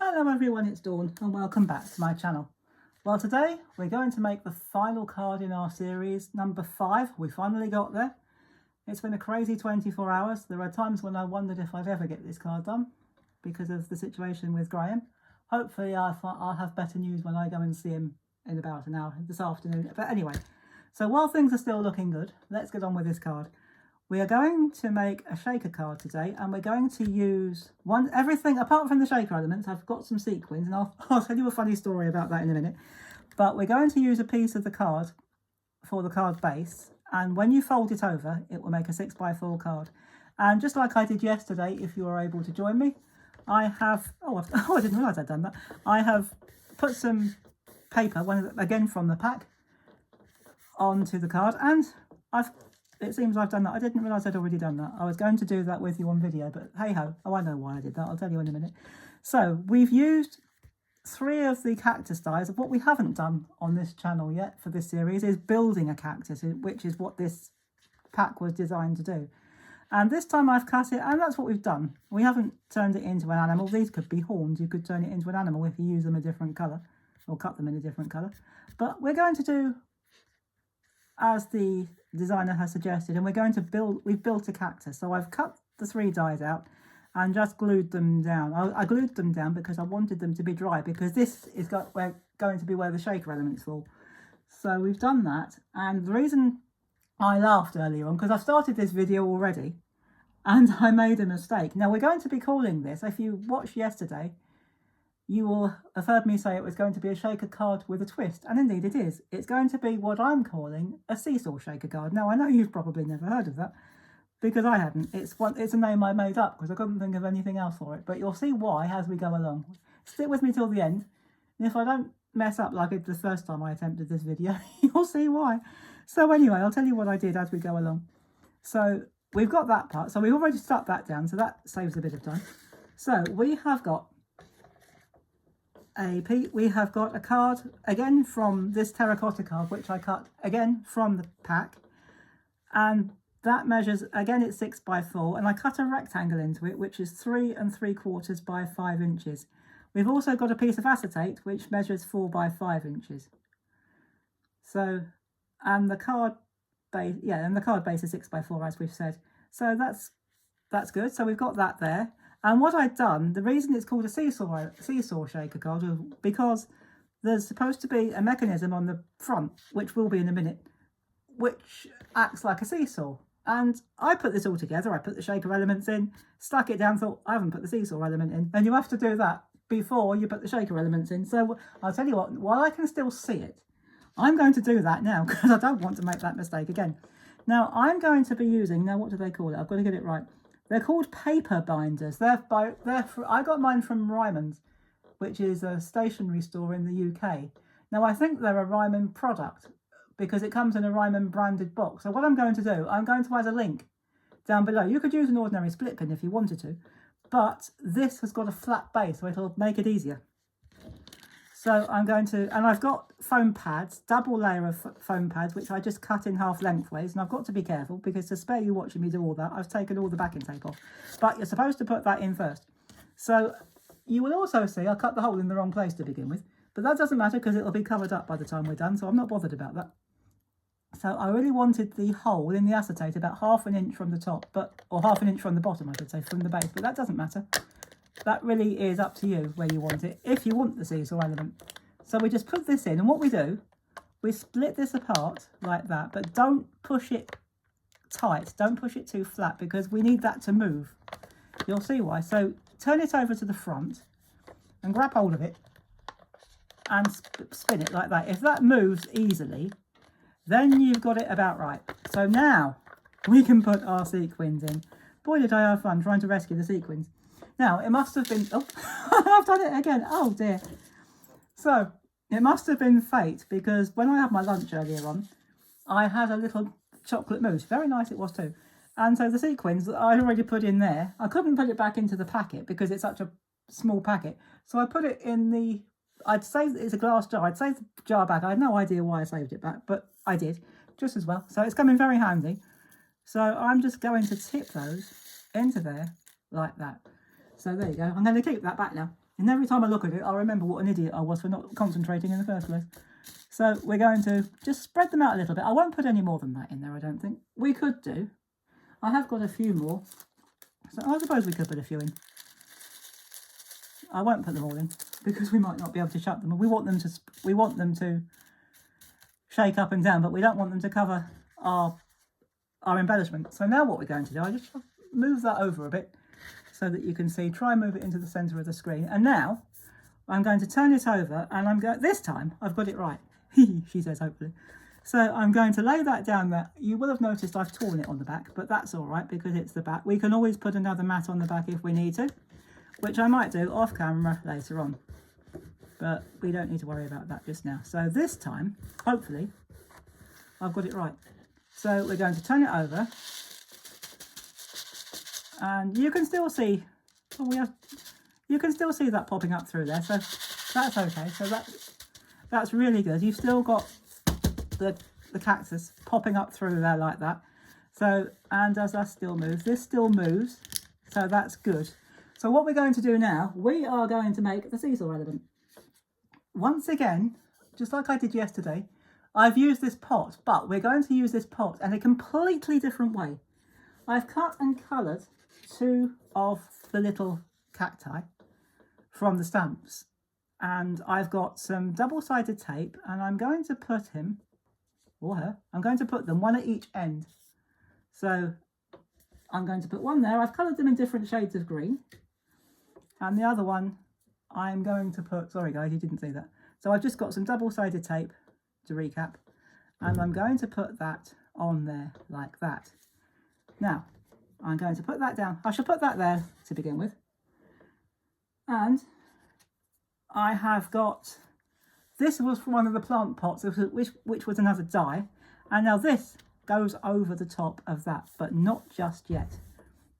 Hello everyone, it's Dawn and welcome back to my channel. Well, today we're going to make the final card in our series, number 5. We finally got there. It's been a crazy 24 hours. There are times when I wondered if I'd ever get this card done because of the situation with Graham. Hopefully I'll have better news when I go and see him in about an hour this afternoon. But anyway, so while things are still looking good, let's get on with this card. We are going to make a shaker card today, and we're going to use everything apart from the shaker elements. I've got some sequins, and I'll tell you a funny story about that in a minute. But we're going to use a piece of the card for the card base, and when you fold it over, it will make a 6x4 card. And just like I did yesterday, if you are able to join me, I have, I didn't realise I'd done that. I have put some paper, again from the pack, onto the card, and it seems I've done that. I didn't realise I'd already done that. I was going to do that with you on video, but hey ho. Oh, I know why I did that. I'll tell you in a minute. So we've used 3 of the cactus dies. What we haven't done on this channel yet for this series is building a cactus, which is what this pack was designed to do. And this time I've cut it, and that's what we've done. We haven't turned it into an animal. These could be horns. You could turn it into an animal if you use them a different colour, or cut them in a different colour. But we're going to do as the designer has suggested, and we've built a cactus. So I've cut the 3 dies out and just glued them down. I glued them down because I wanted them to be dry, because this is going to be where the shaker elements fall. So we've done that, and the reason I laughed earlier on, because I started this video already and I made a mistake. Now we're going to be calling this, if you watched yesterday, you will have heard me say it was going to be a shaker card with a twist, and indeed it is. It's going to be what I'm calling a seesaw shaker card. Now I know you've probably never heard of that, because I hadn't. It's a name I made up because I couldn't think of anything else for it, but you'll see why as we go along. Stick with me till the end, and if I don't mess up like I did the first time I attempted this video, you'll see why. So anyway, I'll tell you what I did as we go along. So we've got that part, so we've already stuck that down, so that saves a bit of time. So we have got a card again from this terracotta card, which I cut again from the pack, and that measures, again, it's 6x4, and I cut a rectangle into it, which is 3 3/4 by 5 inches. We've also got a piece of acetate which measures 4 by 5 inches. So, and the card base, and the card base is 6x4, as we've said. So that's good. So we've got that there. And what I'd done, the reason it's called a seesaw shaker card is because there's supposed to be a mechanism on the front, which will be in a minute, which acts like a seesaw. And I put this all together. I put the shaker elements in, stuck it down, thought I haven't put the seesaw element in. And you have to do that before you put the shaker elements in. So I'll tell you what, while I can still see it, I'm going to do that now because I don't want to make that mistake again. Now I'm going to be using, now what do they call it? I've got to get it right. They're called paper binders. I got mine from Ryman's, which is a stationery store in the UK. Now I think they're a Ryman product because it comes in a Ryman branded box. So what I'm going to do, I'm going to add a link down below. You could use an ordinary split pin if you wanted to, but this has got a flat base, so it'll make it easier. So I'm going to, and I've got foam pads, double layer of foam pads, which I just cut in half lengthways. And I've got to be careful because to spare you watching me do all that, I've taken all the backing tape off. But you're supposed to put that in first. So you will also see I cut the hole in the wrong place to begin with. But that doesn't matter because it'll be covered up by the time we're done. So I'm not bothered about that. So I really wanted the hole in the acetate about 1/2 inch from the top, or 1/2 inch from the bottom, I should say, from the base. But that doesn't matter. That really is up to you where you want it, if you want the seesaw element. So we just put this in, and what we do, we split this apart like that, but don't push it tight. Don't push it too flat because we need that to move. You'll see why. So turn it over to the front and grab hold of it and spin it like that. If that moves easily, then you've got it about right. So now we can put our sequins in. Boy, did I have fun trying to rescue the sequins. Now, it must have been, oh, I've done it again. Oh dear. So it must have been fate because when I had my lunch earlier on, I had a little chocolate mousse. Very nice it was too. And so the sequins that I'd already put in there, I couldn't put it back into the packet because it's such a small packet. So I put it in the, I'd saved, it's a glass jar. I'd saved the jar back. I had no idea why I saved it back, but I did just as well. So it's coming very handy. So I'm just going to tip those into there like that. So there you go. I'm going to keep that back now. And every time I look at it, I'll remember what an idiot I was for not concentrating in the first place. So we're going to just spread them out a little bit. I won't put any more than that in there, I don't think. We could do. I have got a few more. So I suppose we could put a few in. I won't put them all in because we might not be able to shut them. We want them to shake up and down, but we don't want them to cover our embellishment. So now what we're going to do, I just move that over a bit so that you can see. Try and move it into the centre of the screen. And now I'm going to turn it over, and I'm going. This time I've got it right. She says, hopefully. So I'm going to lay that down there. You will have noticed I've torn it on the back, but that's all right because it's the back. We can always put another mat on the back if we need to, which I might do off camera later on. But we don't need to worry about that just now. So this time, hopefully, I've got it right. So we're going to turn it over. And you can still see, you can still see that popping up through there. So that's okay. So that's really good. You've still got the cactus popping up through there like that. So, and as that still moves, this still moves. So that's good. So what we're going to do now, we are going to make the seesaw element. Once again, just like I did yesterday, I've used this pot, but we're going to use this pot in a completely different way. I've cut and coloured two of the little cacti from the stamps, and I've got some double-sided tape, and I'm going to put him, or her, I'm going to put them one at each end. So I'm going to put one there. I've coloured them in different shades of green, and the other one I'm going to put, sorry guys, you didn't see that. So I've just got some double-sided tape to recap, and I'm going to put that on there like that. Now, I'm going to put that down. I shall put that there to begin with. And I have got, this was from one of the plant pots, which was another die. And now this goes over the top of that, but not just yet.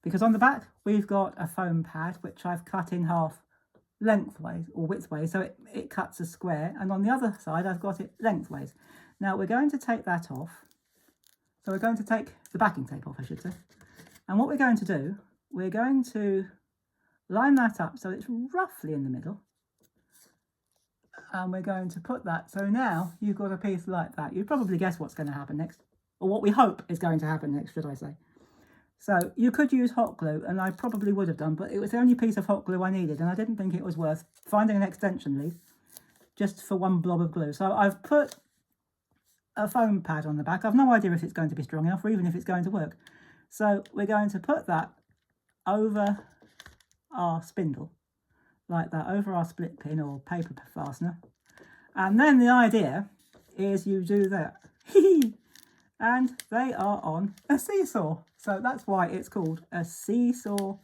Because on the back, we've got a foam pad, which I've cut in half lengthways or widthways, so it cuts a square, and on the other side I've got it lengthways. Now we're going to take that off, so we're going to take the backing tape off, I should say, and what we're going to do, we're going to line that up so it's roughly in the middle, and we're going to put that, so now you've got a piece like that. You probably guess what's going to happen next, or what we hope is going to happen next, should I say. So you could use hot glue, and I probably would have done, but it was the only piece of hot glue I needed, and I didn't think it was worth finding an extension lead just for one blob of glue. So I've put a foam pad on the back. I've no idea if it's going to be strong enough or even if it's going to work. So we're going to put that over our spindle, like that, over our split pin or paper fastener. And then the idea is you do that. And they are on a seesaw. So that's why it's called a seesaw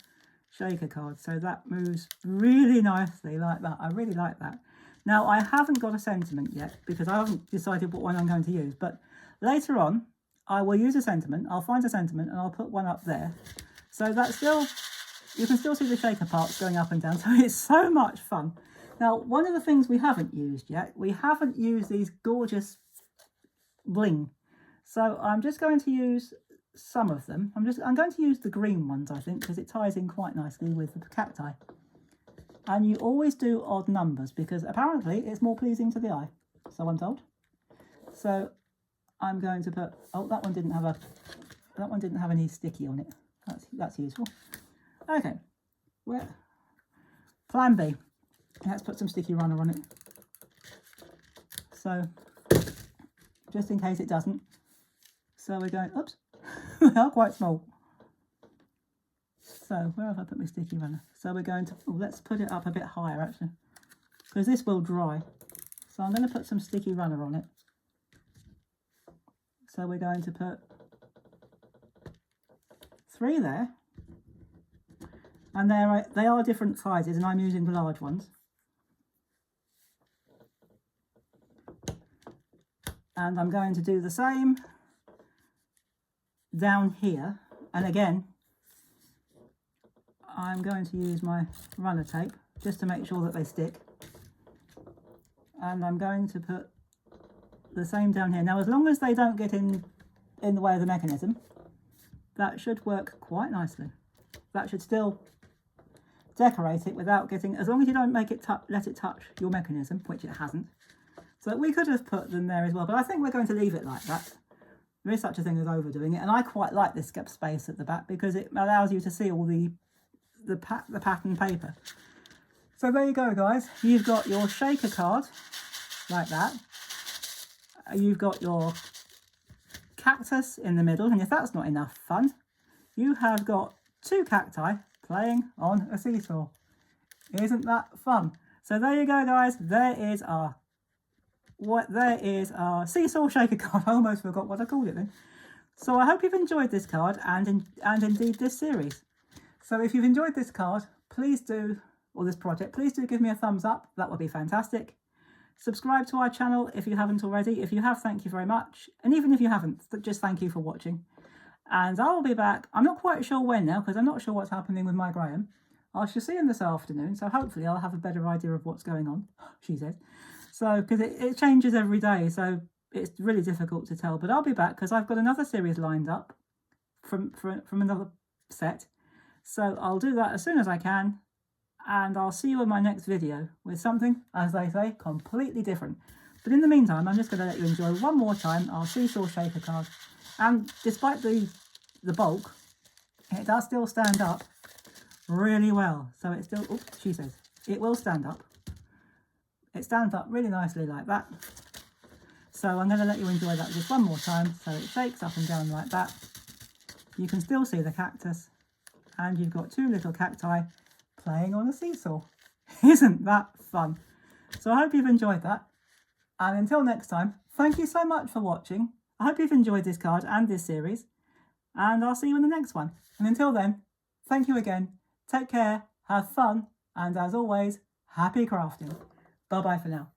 shaker card. So that moves really nicely like that. I really like that. Now I haven't got a sentiment yet because I haven't decided what one I'm going to use. But later on, I will use a sentiment. I'll find a sentiment and I'll put one up there. So that's still, you can still see the shaker parts going up and down. So it's so much fun. Now, one of the things we haven't used yet, we haven't used these gorgeous bling. So I'm just going to use some of them. I'm going to use the green ones, I think, because it ties in quite nicely with the cacti. And you always do odd numbers because apparently it's more pleasing to the eye, so I'm told. So I'm going to put, oh, that one didn't have any sticky on it. That's useful. Okay, plan B. Let's put some sticky runner on it. So just in case it doesn't. So we're going, oops, they are quite small. So where have I put my sticky runner? So we're going to, oh, let's put it up a bit higher actually, because this will dry. So I'm going to put some sticky runner on it. So we're going to put 3 there. And they are different sizes and I'm using the large ones. And I'm going to do the same down here, and again I'm going to use my runner tape just to make sure that they stick, and I'm going to put the same down here. Now as long as they don't get in the way of the mechanism, that should work quite nicely. That should still decorate it without getting, as long as you don't make it let it touch your mechanism, which it hasn't. So we could have put them there as well, but I think we're going to leave it like that. There is such a thing as overdoing it, and I quite like this gap space at the back because it allows you to see all the pattern paper. So there you go, guys. You've got your shaker card like that. You've got your cactus in the middle, and if that's not enough fun, you have got two cacti playing on a seesaw. Isn't that fun? So there you go, guys. There is our seesaw shaker card. I almost forgot what I called it then. So I hope you've enjoyed this card and indeed this series. So if you've enjoyed this card, please do, or this project, please do give me a thumbs up. That would be fantastic. Subscribe to our channel if you haven't already. If you have, thank you very much. And even if you haven't, just thank you for watching. And I'll be back. I'm not quite sure when now, because I'm not sure what's happening with my Graham. I shall see him this afternoon, so hopefully I'll have a better idea of what's going on, she says. So, because it changes every day, so it's really difficult to tell. But I'll be back, because I've got another series lined up from another set. So I'll do that as soon as I can. And I'll see you in my next video with something, as they say, completely different. But in the meantime, I'm just going to let you enjoy one more time our seesaw shaker card. And despite the bulk, it does still stand up really well. So it still, oops, she says, it will stand up. It stands up really nicely like that. So I'm going to let you enjoy that just one more time. So it shakes up and down like that. You can still see the cactus. And you've got two little cacti playing on a seesaw. Isn't that fun? So I hope you've enjoyed that. And until next time, thank you so much for watching. I hope you've enjoyed this card and this series. And I'll see you in the next one. And until then, thank you again. Take care, have fun, and as always, happy crafting. Bye-bye for now.